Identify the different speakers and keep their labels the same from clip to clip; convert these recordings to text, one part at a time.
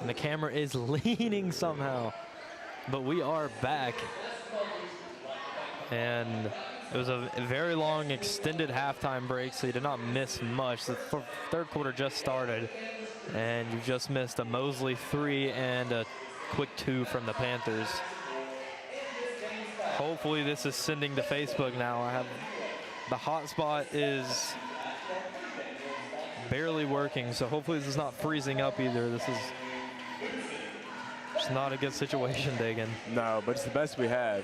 Speaker 1: And the camera is leaning somehow. But we are back. And it was a very long, extended halftime break, so you did not miss much. The third quarter just started, and you just missed a Mosley 3 and a quick 2 from the Panthers. Hopefully this is sending to Facebook now. The hotspot is barely working, so hopefully this is not freezing up either. This is just not a good situation, Dagan.
Speaker 2: No, but it's the best we have.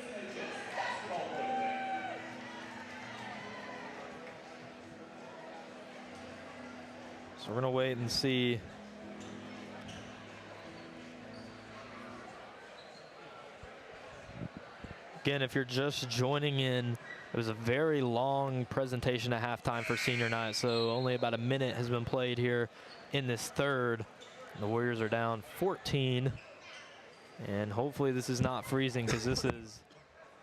Speaker 1: So we're gonna wait and see. Again, if you're just joining in, it was a very long presentation at halftime for senior night, so only about a minute has been played here in this third. The Warriors are down 14, and hopefully this is not freezing, because this is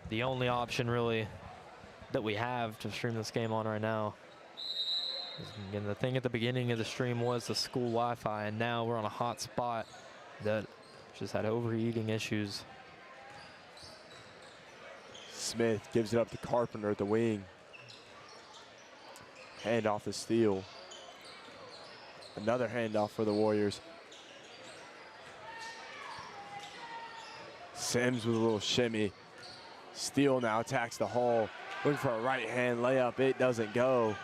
Speaker 1: the only option really that we have to stream this game on right now. Again, the thing at the beginning of the stream was the school Wi-Fi, and now we're on a hot spot that just had overheating issues.
Speaker 2: Smith gives it up to Carpenter at the wing. Handoff to Steele. Another handoff for the Warriors. Sims with a little shimmy. Steele now attacks the hole. Looking for a right hand layup. It doesn't go.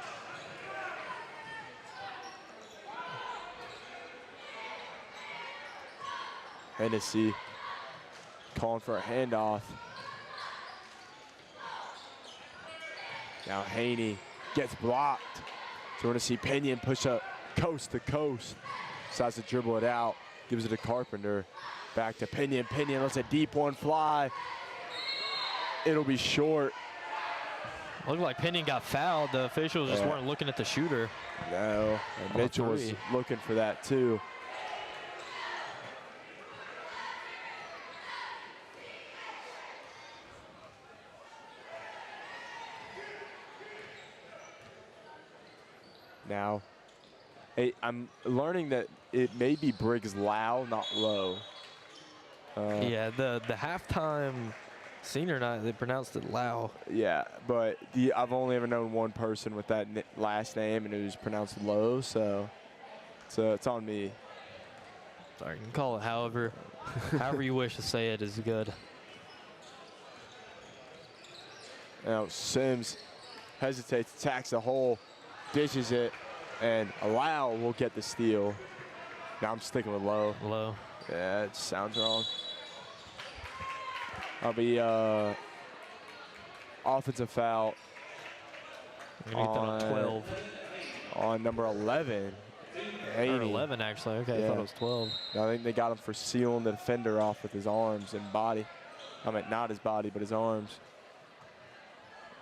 Speaker 2: Hennessy calling for a handoff. Now Haney gets blocked. So we're going to see Pinion push up coast to coast. Decides to dribble it out. Gives it to Carpenter. Back to Pinion. Pinion lets a deep one fly. It'll be short.
Speaker 1: Looked like Pinion got fouled. The officials just weren't looking at the shooter.
Speaker 2: No, and Mitchell was looking for that too. Now, I'm learning that it may be Briggs Lau, not Low.
Speaker 1: Yeah, the halftime senior night, they pronounced it Lau.
Speaker 2: Yeah, but I've only ever known one person with that last name, and it was pronounced Low, so it's on me.
Speaker 1: Sorry, you can call it however you wish to say it is good.
Speaker 2: Now Sims hesitates, attacks the hole, dishes it, and Lau will get the steal. Now I'm sticking with Low.
Speaker 1: Low.
Speaker 2: Yeah, it sounds wrong. I'll be offensive foul
Speaker 1: on 12.
Speaker 2: On number 11.
Speaker 1: Or 11, actually. Okay,
Speaker 2: yeah.
Speaker 1: I thought it was 12.
Speaker 2: I think they got him for sealing the defender off with his arms and body. I mean, not his body, but his arms.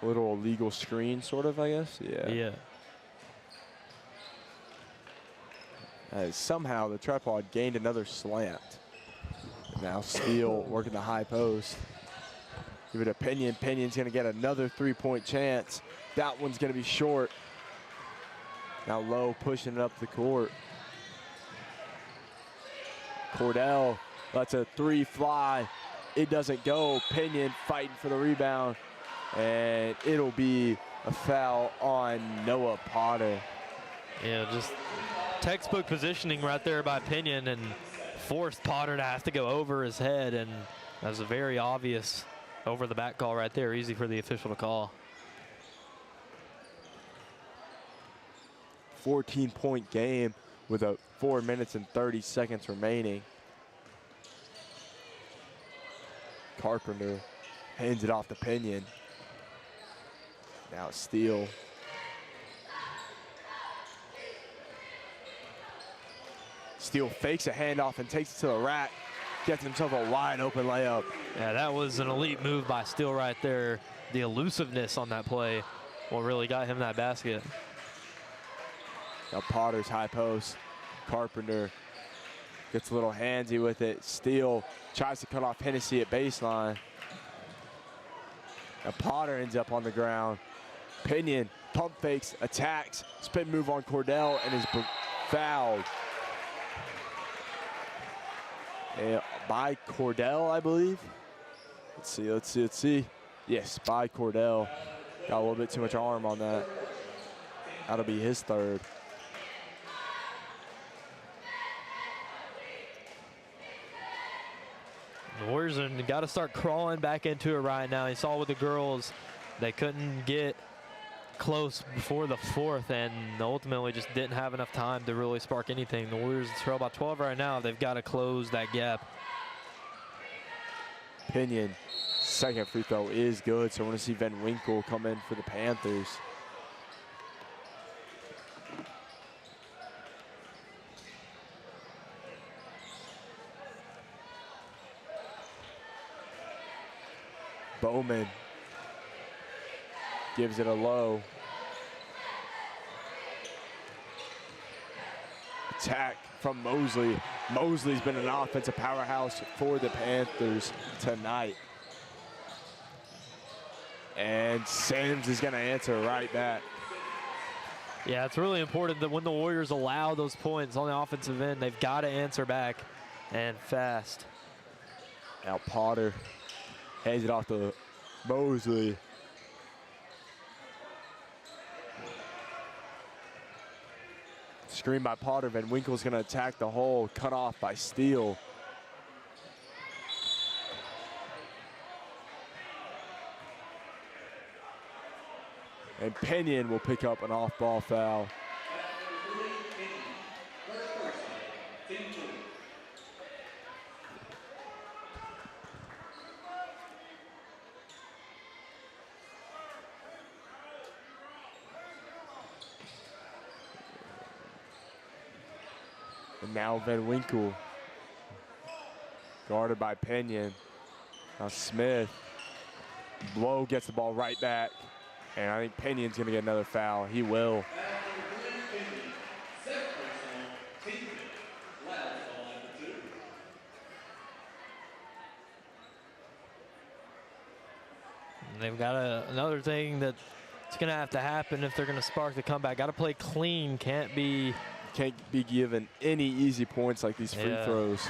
Speaker 2: A little illegal screen, sort of, I guess. Yeah.
Speaker 1: Yeah.
Speaker 2: Somehow the tripod gained another slant. Now Steele working the high post. Give it to Pinion. Pinion's going to get another three-point chance. That one's going to be short. Now Low pushing it up the court. Cordell lets a three fly. It doesn't go. Pinion fighting for the rebound. And it'll be a foul on Noah Potter.
Speaker 1: Yeah, just textbook positioning right there by Pinion, and forced Potter to have to go over his head, and that was a very obvious over the back call right there. Easy for the official to call.
Speaker 2: 14-point game with 4 minutes and 30 seconds remaining. Carpenter hands it off to Pinion. Now Steele. Steele fakes a handoff and takes it to the rack. Gets himself a wide open layup.
Speaker 1: Yeah, that was an elite move by Steele right there. The elusiveness on that play, what really got him that basket.
Speaker 2: Now Potter's high post. Carpenter gets a little handsy with it. Steele tries to cut off Hennessy at baseline. Now Potter ends up on the ground. Pinion pump fakes, attacks, spin move on Cordell, and is fouled. by Cordell, I believe. Let's see. Yes, by Cordell. Got a little bit too much arm on that. That'll be his third.
Speaker 1: The Warriors have got to start crawling back into it right now. You saw with the girls, they couldn't get close before the fourth and ultimately just didn't have enough time to really spark anything. The Warriors trail by 12 right now. They've got to close that gap.
Speaker 2: Pinion, second free throw is good, so I want to see Van Winkle come in for the Panthers. Bowman gives it a low. Attack from Mosley. Mosley's been an offensive powerhouse for the Panthers tonight. And Sims is going to answer right back.
Speaker 1: Yeah, it's really important that when the Warriors allow those points on the offensive end, they've got to answer back and fast.
Speaker 2: Now Potter hands it off to Mosley. Screen by Potter. Van Winkle's going to attack the hole. Cut off by Steele. And Pinion will pick up an off-ball foul. And now Van Winkle, guarded by Pinion. Now Smith, Blow gets the ball right back. And I think Pinion's gonna get another foul. He will.
Speaker 1: And they've got another thing that's gonna have to happen if they're gonna spark the comeback. Got to play clean. Can't be
Speaker 2: given any easy points like these free throws.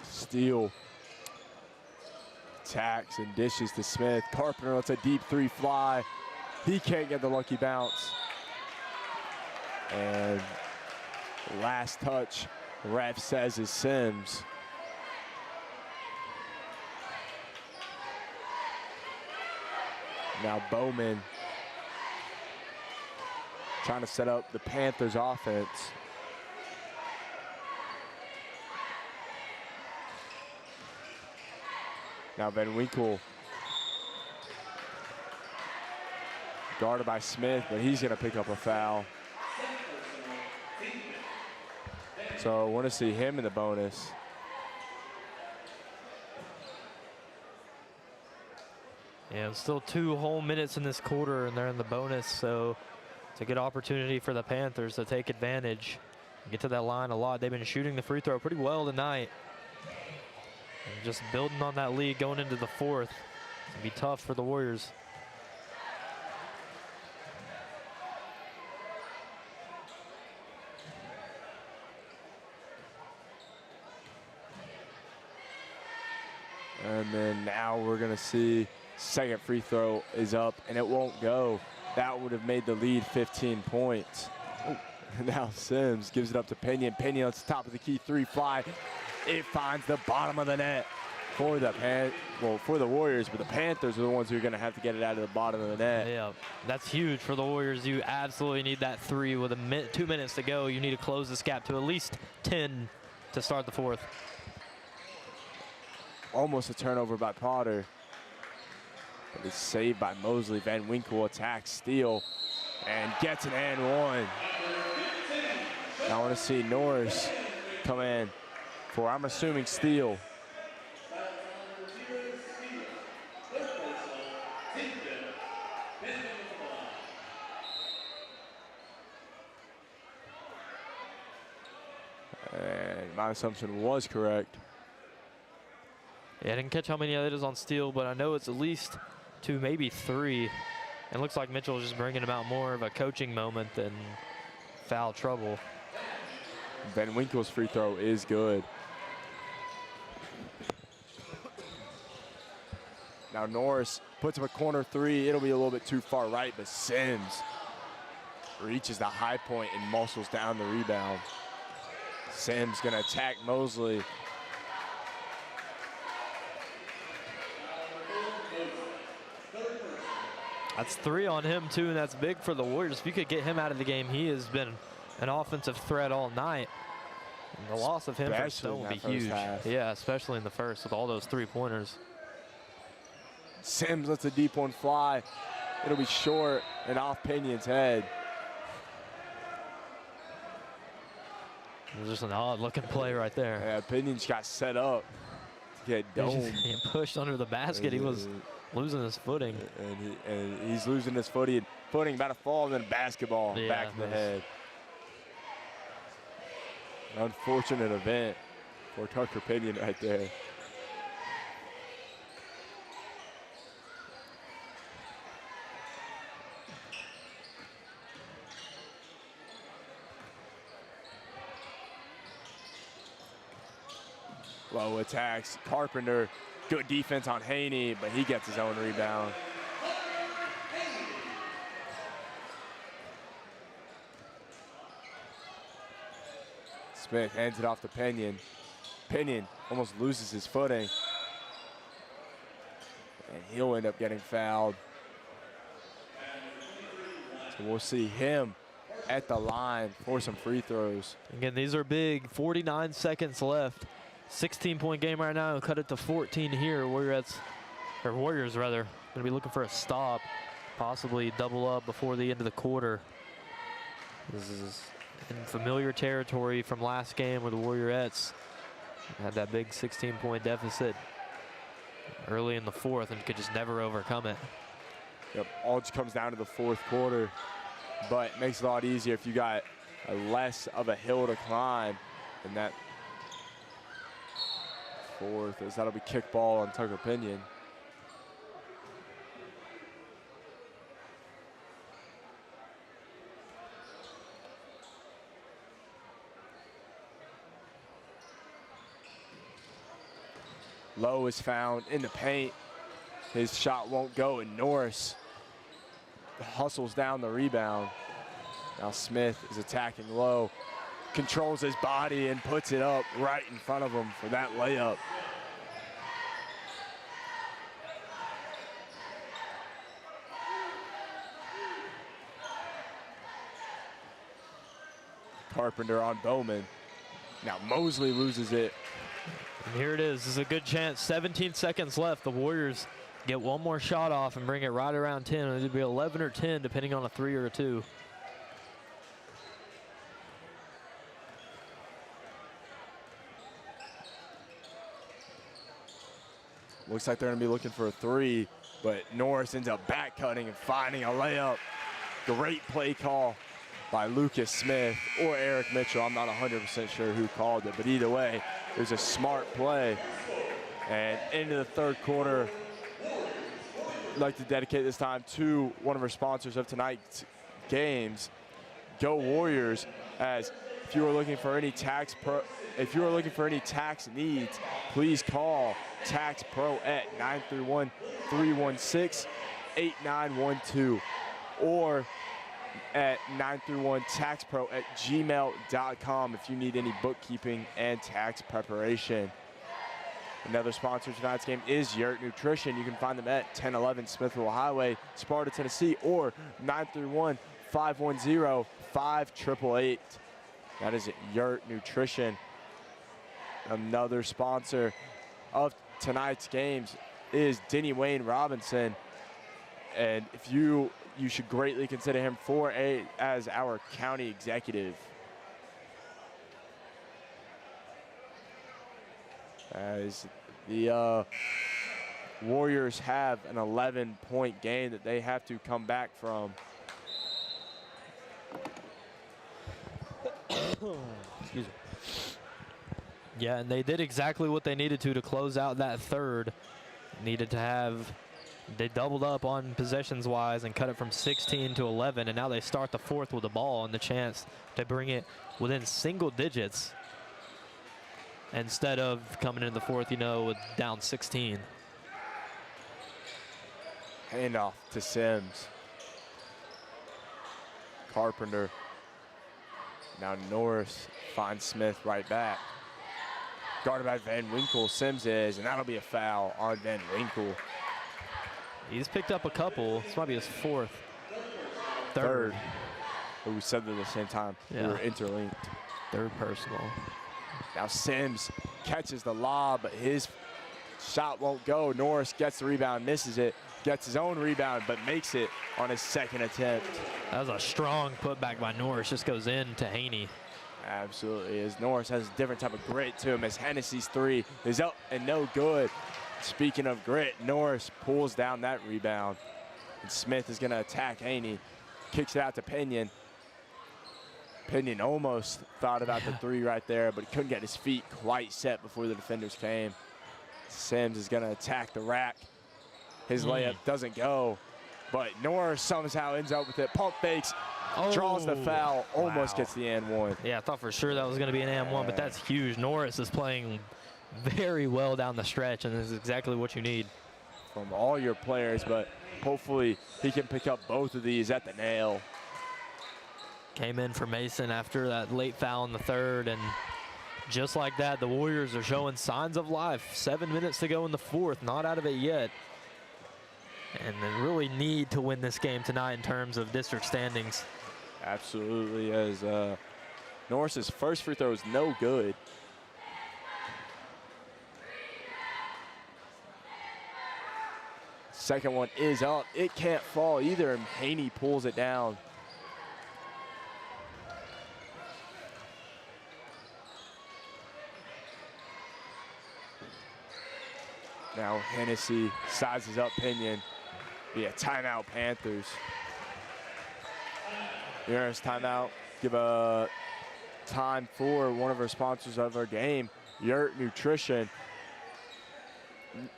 Speaker 2: Steele attacks and dishes to Smith. Carpenter lets a deep three fly. He can't get the lucky bounce. And last touch, ref says, is Sims. Now Bowman trying to set up the Panthers offense. Now Van Winkle, guarded by Smith, but he's gonna pick up a foul. So I wanna see him in the bonus.
Speaker 1: Yeah, still 2 whole minutes in this quarter and they're in the bonus, so it's a good opportunity for the Panthers to take advantage and get to that line a lot. They've been shooting the free throw pretty well tonight. And just building on that lead going into the fourth. It's gonna be tough for the Warriors.
Speaker 2: And then now we're gonna see second free throw is up and it won't go. That would have made the lead 15 points. Oh. Now Sims gives it up to Pinion. Pinion at the top of the key, three fly. It finds the bottom of the net for the for the Warriors, but the Panthers are the ones who are going to have to get it out of the bottom of the net.
Speaker 1: Yeah, that's huge for the Warriors. You absolutely need that three with 2 minutes to go. You need to close this gap to at least 10 to start the fourth.
Speaker 2: Almost a turnover by Potter, but it's saved by Mosley. Van Winkle attacks Steele and gets an and one. Now I want to see Norris come in for, I'm assuming, Steele. And my assumption was correct.
Speaker 1: Yeah, I didn't catch how many it is on steal, but I know it's at least 2, maybe 3. And it looks like Mitchell is just bringing about more of a coaching moment than foul trouble.
Speaker 2: Van Winkle's free throw is good. Now Norris puts up a corner 3. It'll be a little bit too far right, but Sims reaches the high point and muscles down the rebound. Sims gonna attack Mosley.
Speaker 1: That's 3 on him too, and that's big for the Warriors. If you could get him out of the game, he has been an offensive threat all night. And the loss of him for Stone would be huge. Yeah, especially in the first with all those 3-pointers.
Speaker 2: Sims lets a deep one fly. It'll be short and off Pinion's head.
Speaker 1: It was just an odd-looking play right there.
Speaker 2: Yeah, Pinion's got set up to get domed.
Speaker 1: He pushed under the basket. He was losing his footing.
Speaker 2: And he's losing his footing, about to fall, and then a basketball back in the head. An unfortunate event for Tucker Pinion right there. Low attacks. Carpenter, good defense on Haney, but he gets his own rebound. Smith hands it off to Pinion. Pinion almost loses his footing. And he'll end up getting fouled. So we'll see him at the line for some free throws.
Speaker 1: Again, these are big. 49 seconds left. 16-point game right now. Cut it to 14 here. Warriors rather, going to be looking for a stop, possibly double up before the end of the quarter. This is in familiar territory from last game where the Warriorettes had that big 16-point deficit early in the fourth and could just never overcome it.
Speaker 2: Yep, all just comes down to the fourth quarter, but it makes it a lot easier if you got less of a hill to climb. And that fourth, as that'll be kick ball on Tucker Pinion. Lowe is found in the paint. His shot won't go, and Norris hustles down the rebound. Now Smith is attacking Lowe. Controls his body and puts it up right in front of him for that layup. Carpenter on Bowman. Now Mosley loses it.
Speaker 1: And here it is. This is a good chance. 17 seconds left. The Warriors get one more shot off and bring it right around 10. It'll be 11 or 10, depending on a 3 or a 2.
Speaker 2: Looks like they're going to be looking for a 3, but Norris ends up back cutting and finding a layup. Great play call by Lucas Smith or Eric Mitchell. I'm not 100% sure who called it, but either way, it was a smart play. And into the third quarter, I'd like to dedicate this time to one of our sponsors of tonight's games, Go Warriors. As if you are looking for any tax needs, please call Tax Pro at 931-316-8912 or at 931taxpro@gmail.com if you need any bookkeeping and tax preparation. Another sponsor of tonight's game is Yurt Nutrition. You can find them at 1011 Smithville Highway, Sparta, Tennessee, or 931-510-5888. That is Yurt Nutrition. Another sponsor of tonight's games is Denny Wayne Robinson. And if you should greatly consider him as our county executive. As the Warriors have an 11-point game that they have to come back from.
Speaker 1: Excuse me. Yeah, and they did exactly what they needed to close out that third. They doubled up on possessions-wise and cut it from 16 to 11, and now they start the fourth with the ball and the chance to bring it within single digits instead of coming in the fourth, with down 16.
Speaker 2: Handoff to Sims. Carpenter. Now Norris finds Smith right back. Guarded by Van Winkle, Sims is, and that'll be a foul on Van Winkle.
Speaker 1: He's picked up a couple. This might be his fourth. Third.
Speaker 2: But we said that at the same time.
Speaker 1: Yeah.
Speaker 2: We were interlinked.
Speaker 1: Third personal.
Speaker 2: Now Sims catches the lob, but his shot won't go. Norris gets the rebound, misses it, gets his own rebound, but makes it on his second attempt.
Speaker 1: That was a strong putback by Norris. Just goes in to Haney.
Speaker 2: Absolutely, as Norris has a different type of grit to him, as Hennessy's three is up and no good. Speaking of grit, Norris pulls down that rebound. And Smith is gonna attack Haney. Kicks it out to Pinion. Pinion almost thought about the three right there, but he couldn't get his feet quite set before the defenders came. Sims is gonna attack the rack. His layup doesn't go, but Norris somehow ends up with it. Pump fakes, draws the foul, almost gets the and one.
Speaker 1: Yeah, I thought for sure that was gonna be an and one, but that's huge. Norris is playing very well down the stretch, and this is exactly what you need
Speaker 2: from all your players, but hopefully he can pick up both of these at the nail.
Speaker 1: Came in for Mason after that late foul in the third, and just like that, the Warriors are showing signs of life. 7 minutes to go in the fourth, not out of it yet. And they really need to win this game tonight in terms of district standings.
Speaker 2: Absolutely, as Norris's first free throw is no good. Second one is up. It can't fall either, and Haney pulls it down. Now Hennessy sizes up Pinion. Be a timeout, Panthers. Here's timeout. Give a time for one of our sponsors of our game, Yurt Nutrition.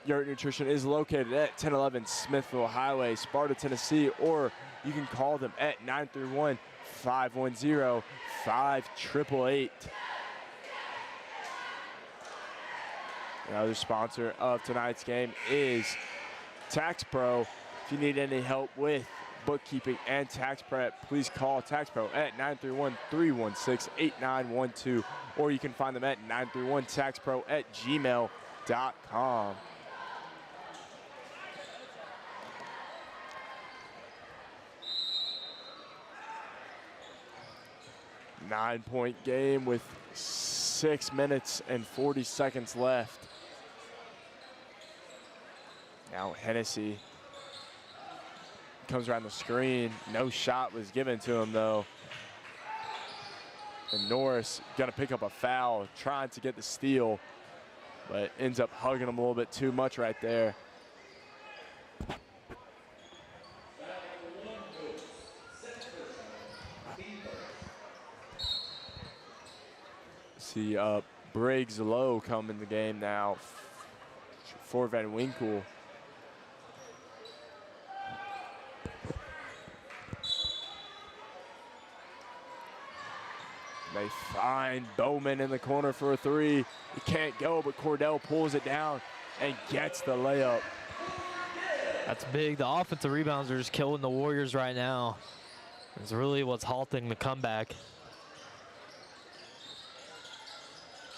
Speaker 2: Yurt Nutrition is located at 1011 Smithville Highway, Sparta, Tennessee, or you can call them at 931-510-5888. Another sponsor of tonight's game is Tax Pro. If you need any help with bookkeeping and tax prep, please call Tax Pro at 931-316-8912, or you can find them at 931taxpro@gmail.com. Nine-point game with 6 minutes and 40 seconds left. Now Hennessy comes around the screen. No shot was given to him though. And Norris gonna pick up a foul, trying to get the steal, but ends up hugging him a little bit too much right there. See Briggs Lowe come in the game now for Van Winkle. They find Bowman in the corner for a three. He can't go, but Cordell pulls it down and gets the layup.
Speaker 1: That's big. The offensive rebounds are just killing the Warriors right now. It's really what's halting the comeback.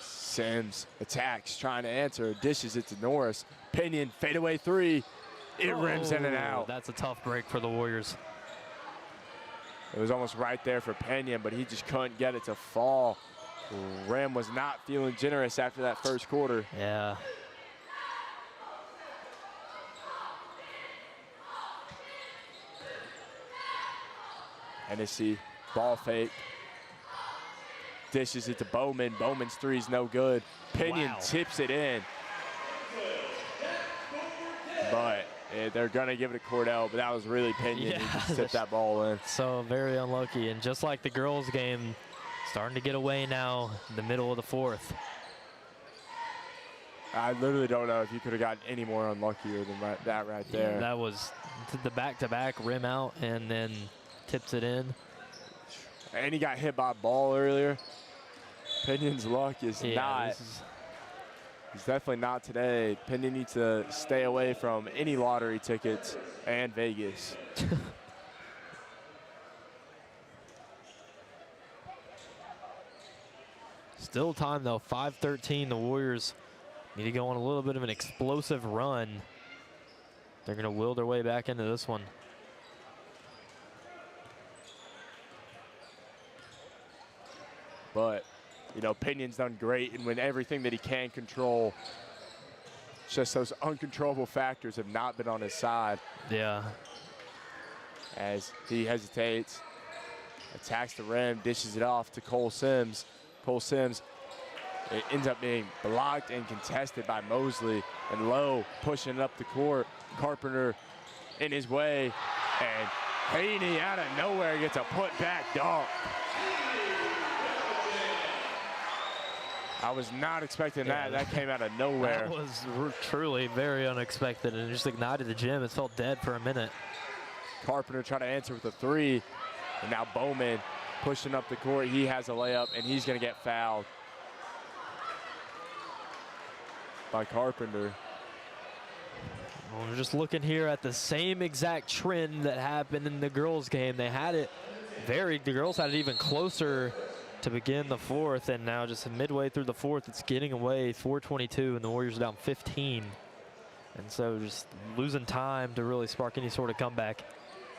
Speaker 2: Sims attacks, trying to answer, dishes it to Norris. Pinion, fadeaway three. It rims in and out.
Speaker 1: That's a tough break for the Warriors.
Speaker 2: It was almost right there for Pinion, but he just couldn't get it to fall. Rim was not feeling generous after that first quarter.
Speaker 1: Yeah.
Speaker 2: Hennessy, ball fake. Dishes it to Bowman. Bowman's three's no good. Pinion tips it in. But they're going to give it to Cordell, but that was really Pinion who just tipped that ball in.
Speaker 1: So very unlucky. And just like the girls' game, starting to get away now in the middle of the fourth.
Speaker 2: I literally don't know if you could have gotten any more unluckier than that right there.
Speaker 1: Yeah, that was the back-to-back rim out and then tips it in.
Speaker 2: And he got hit by a ball earlier. Pinion's luck is not. He's definitely not today. Pinion needs to stay away from any lottery tickets and Vegas.
Speaker 1: Still time though, 5:13. The Warriors need to go on a little bit of an explosive run. They're going to will their way back into this one.
Speaker 2: But, you know, Pinion's done great, and when everything that he can control, it's just those uncontrollable factors have not been on his side.
Speaker 1: Yeah.
Speaker 2: As he hesitates, attacks the rim, dishes it off to Cole Sims. Cole Sims, it ends up being blocked and contested by Mosley, and Lowe pushing it up the court. Carpenter in his way, and Haney out of nowhere gets a put-back dunk. I was not expecting that. That came out of nowhere.
Speaker 1: That was truly very unexpected and just ignited the gym. It felt dead for a minute.
Speaker 2: Carpenter tried to answer with a three, and now Bowman pushing up the court. He has a layup, and he's going to get fouled by Carpenter.
Speaker 1: Well, we're just looking here at the same exact trend that happened in the girls' game. They had it the girls had it even closer to begin the fourth, and now just midway through the fourth, it's getting away, 4:22, and the Warriors are down 15. And so just losing time to really spark any sort of comeback.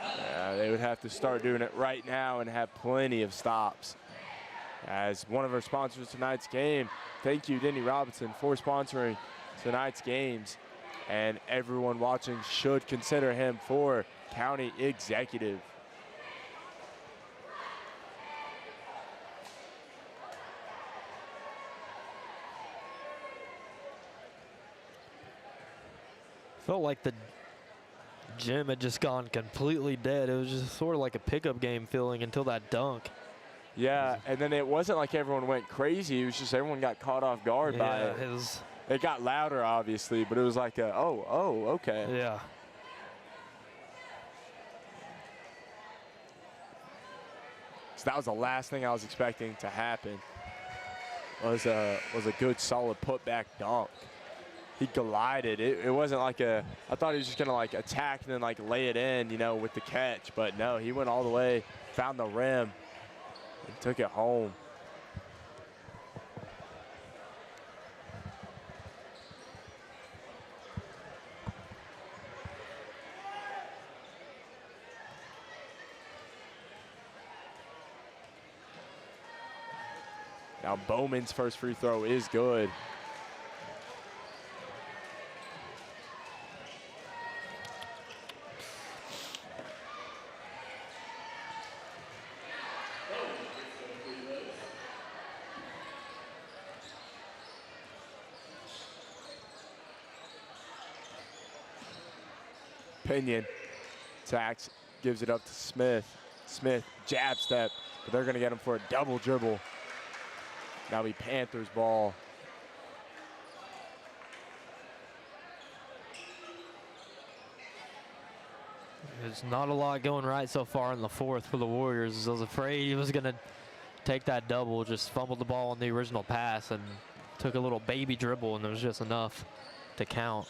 Speaker 2: Yeah, they would have to start doing it right now and have plenty of stops. As one of our sponsors tonight's game, thank you, Denny Robinson, for sponsoring tonight's games. And everyone watching should consider him for county executive.
Speaker 1: Felt like the gym had just gone completely dead. It was just sort of like a pickup game feeling until that dunk.
Speaker 2: Yeah, and then it wasn't like everyone went crazy. It was just everyone got caught off guard by it. It got louder, obviously, but it was like, okay.
Speaker 1: Yeah.
Speaker 2: So that was the last thing I was expecting to happen. Was a good, solid putback dunk. He glided. It wasn't like I thought he was just gonna like attack and then like lay it in, you know, with the catch. But no, he went all the way, found the rim, and took it home. Now Bowman's first free throw is good. Pinion attacks, gives it up to Smith. Smith jab step, but they're gonna get him for a double dribble. Now be Panthers ball.
Speaker 1: There's not a lot going right so far in the fourth for the Warriors. I was afraid he was gonna take that double, just fumbled the ball on the original pass and took a little baby dribble, and it was just enough to count.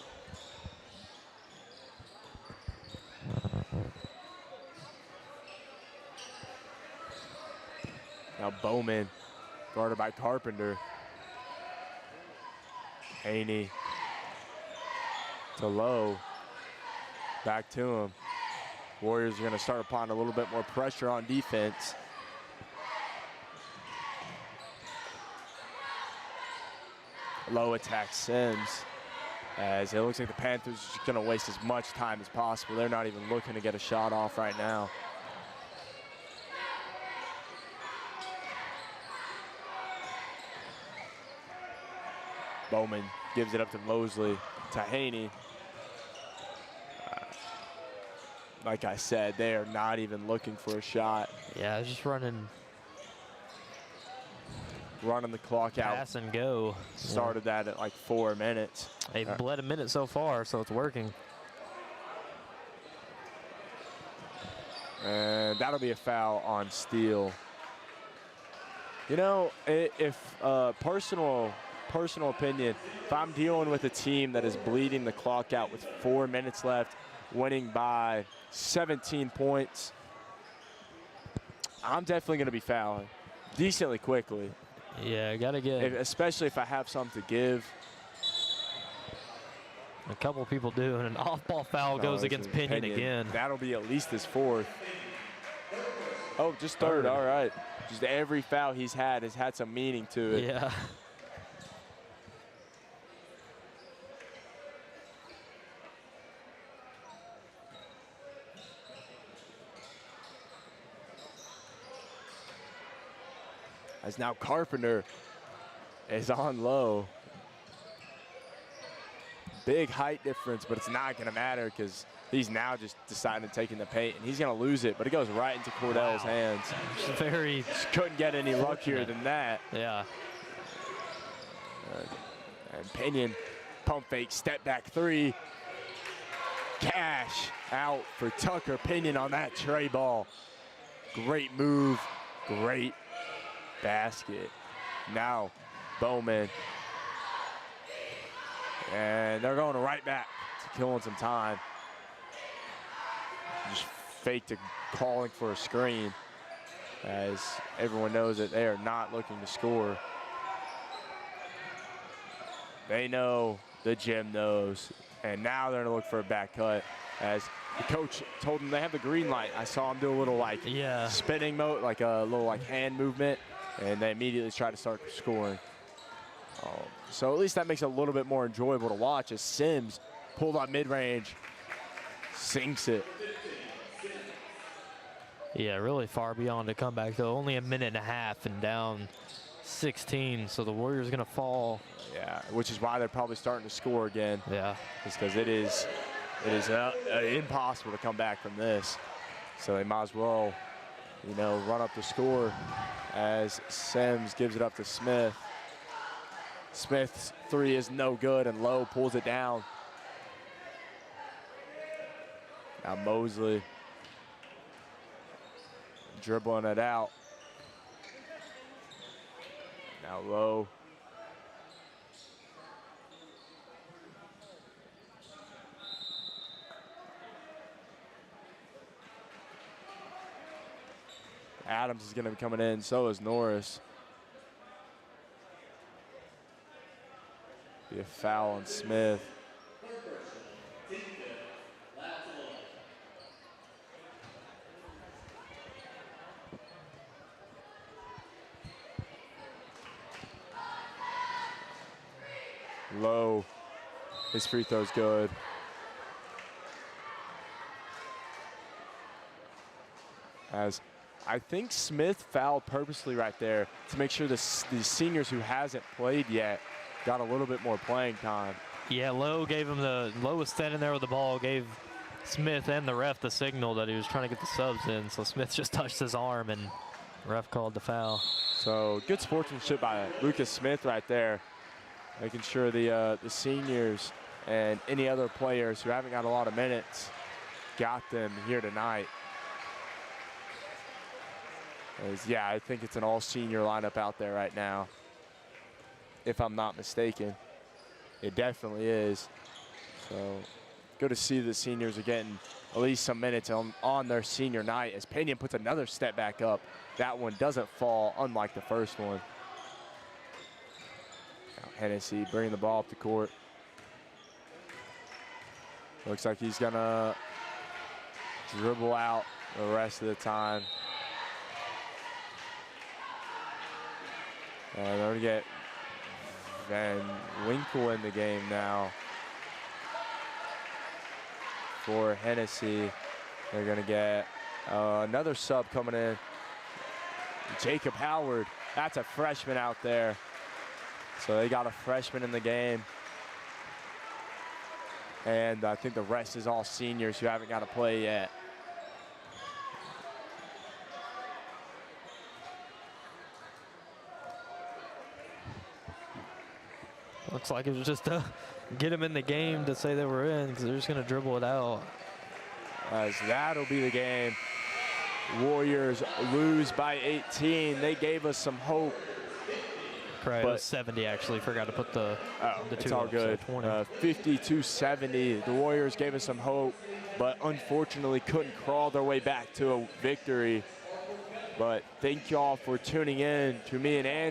Speaker 2: Now Bowman, guarded by Carpenter. Haney to Lowe, back to him. Warriors are gonna start applying a little bit more pressure on defense. Lowe attacks Sims, as it looks like the Panthers are just gonna waste as much time as possible. They're not even looking to get a shot off right now. Bowman gives it up to Mosley, to Haney. Like I said, they are not even looking for a shot.
Speaker 1: Yeah, just running
Speaker 2: running the clock out.
Speaker 1: Pass and go.
Speaker 2: Started that at like 4 minutes.
Speaker 1: They've bled a minute so far, so it's working.
Speaker 2: And that'll be a foul on Steele. You know, if personal opinion, if I'm dealing with a team that is bleeding the clock out with 4 minutes left, winning by 17 points, I'm definitely going to be fouling decently quickly.
Speaker 1: Yeah, got to get.
Speaker 2: Especially if I have something to give.
Speaker 1: A couple people do, and an off-ball foul goes against Pinion again.
Speaker 2: That'll be at least his 4th. Oh, just 3rd. All right. Just every foul he's had has had some meaning to it.
Speaker 1: Yeah.
Speaker 2: As now Carpenter is on low. Big height difference, but it's not going to matter because he's now just deciding to take in the paint, and he's going to lose it, but it goes right into Cordell's hands.
Speaker 1: Very.
Speaker 2: Just couldn't get any luckier than that.
Speaker 1: Yeah.
Speaker 2: And Pinion, pump fake, step back 3. Cash out for Tucker. Pinion on that tray ball. Great move, great basket. Now Bowman. And they're going right back to killing some time. Just faked calling for a screen, as everyone knows that they are not looking to score. They know, the gym knows, and now they're gonna look for a back cut, as the coach told them they have the green light. I saw him do a little spinning mode, like a little hand movement, and they immediately try to start scoring. So at least that makes it a little bit more enjoyable to watch, as Sims pulled on mid-range, sinks it.
Speaker 1: Yeah, really far beyond a comeback, though. Only a minute and a half and down 16, so the Warriors are going to fall.
Speaker 2: Yeah, which is why they're probably starting to score again.
Speaker 1: Yeah.
Speaker 2: Just because it is impossible to come back from this. So they might as well, run up the score, as Sims gives it up to Smith. Smith's 3 is no good, and Lowe pulls it down. Now Mosley dribbling it out. Now Lowe. Adams is going to be coming in, so is Norris. Be a foul on Smith. Low. His free throw's good. As I think Smith fouled purposely right there to make sure the seniors who hasn't played yet got a little bit more playing time.
Speaker 1: Yeah, Lowe was standing there with the ball, gave Smith and the ref the signal that he was trying to get the subs in. So Smith just touched his arm, and the ref called the foul.
Speaker 2: So good sportsmanship by Lucas Smith right there, making sure the seniors and any other players who haven't got a lot of minutes got them here tonight. Yeah, I think it's an all-senior lineup out there right now, if I'm not mistaken. It definitely is. So good to see the seniors are getting at least some minutes on their senior night, as Pinion puts another step back up. That one doesn't fall, unlike the first one. Now Hennessy bringing the ball up the court. Looks like he's gonna dribble out the rest of the time. And they're gonna get Van Winkle in the game now for Hennessy. They're gonna get another sub coming in. Jacob Howard, that's a freshman out there. So they got a freshman in the game. And I think the rest is all seniors who haven't got to play yet.
Speaker 1: looks like it was just to get them in the game to say they were in, because they're just going to dribble it out.
Speaker 2: As that'll be the game. Warriors lose by 18. They gave us some hope.
Speaker 1: Right, it was 70 actually. Forgot to put the
Speaker 2: It's
Speaker 1: two
Speaker 2: all
Speaker 1: up, so
Speaker 2: good.
Speaker 1: 20.
Speaker 2: 52-70. The Warriors gave us some hope, but unfortunately couldn't crawl their way back to a victory. But thank y'all for tuning in to me and Andrew.